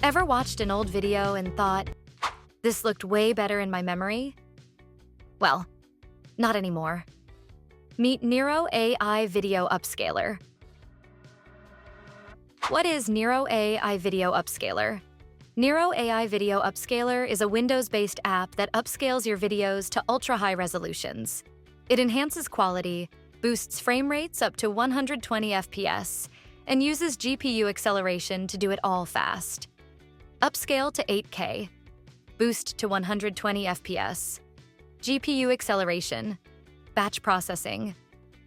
Ever watched an old video and thought, this looked way better in my memory? Well, not anymore. Meet Nero AI Video Upscaler. What is Nero AI Video Upscaler? Nero AI Video Upscaler is a Windows-based app that upscales your videos to ultra-high resolutions. It enhances quality, boosts frame rates up to 120 FPS, and uses GPU acceleration to do it all fast. Upscale to 8K, boost to 120 FPS, GPU acceleration, batch processing,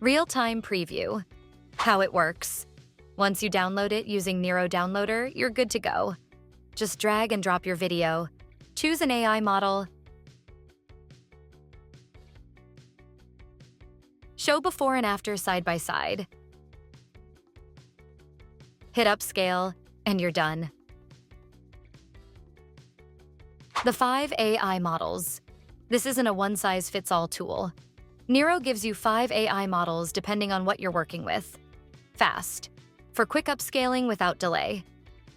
real-time preview. How it works. Once you download it using Nero Downloader, you're good to go. Just drag and drop your video, choose an AI model, show before and after side by side, hit upscale, and you're done. The 5 AI models. This isn't a one-size-fits-all tool. Nero gives you 5 AI models depending on what you're working with. Fast, for quick upscaling without delay.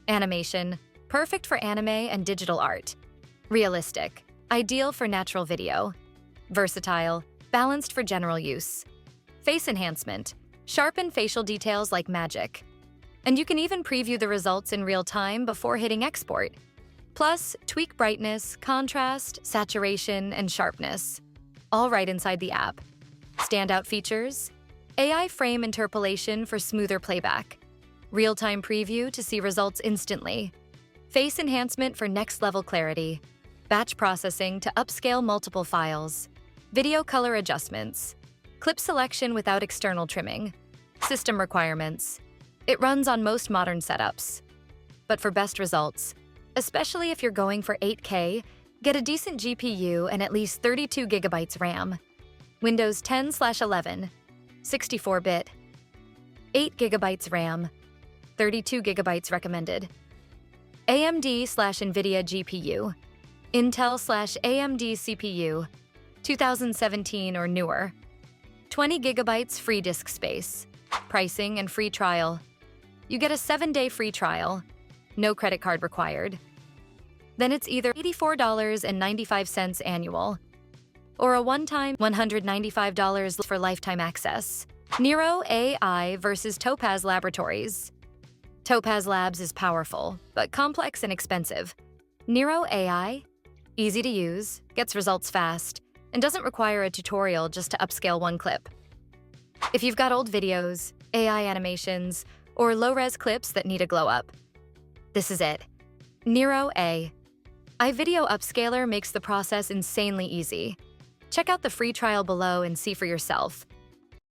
Animation, perfect for anime and digital art. Realistic, ideal for natural video. Versatile, balanced for general use. Face enhancement, sharpen facial details like magic. And you can even preview the results in real time before hitting export. Plus, tweak brightness, contrast, saturation, and sharpness. All right inside the app. Standout features, AI frame interpolation for smoother playback. Real-time preview to see results instantly. Face enhancement for next-level clarity. Batch processing to upscale multiple files. Video color adjustments. Clip selection without external trimming. System requirements. It runs on most modern setups. But for best results, especially if you're going for 8K, get a decent GPU and at least 32 GB RAM. Windows 10/11, 64-bit. 8 GB RAM, 32 GB recommended. AMD/NVIDIA GPU, Intel/AMD CPU, 2017 or newer. 20 GB free disk space. Pricing and free trial. You get a 7-day free trial. No credit card required. Then it's either $84.95 annual or a one-time $195 for lifetime access. Nero AI versus Topaz Laboratories. Topaz Labs is powerful, but complex and expensive. Nero AI, easy to use, gets results fast, and doesn't require a tutorial just to upscale one clip. If you've got old videos, AI animations, or low-res clips that need a glow-up, this is it. Nero AI Video Upscaler makes the process insanely easy. Check out the free trial below and see for yourself.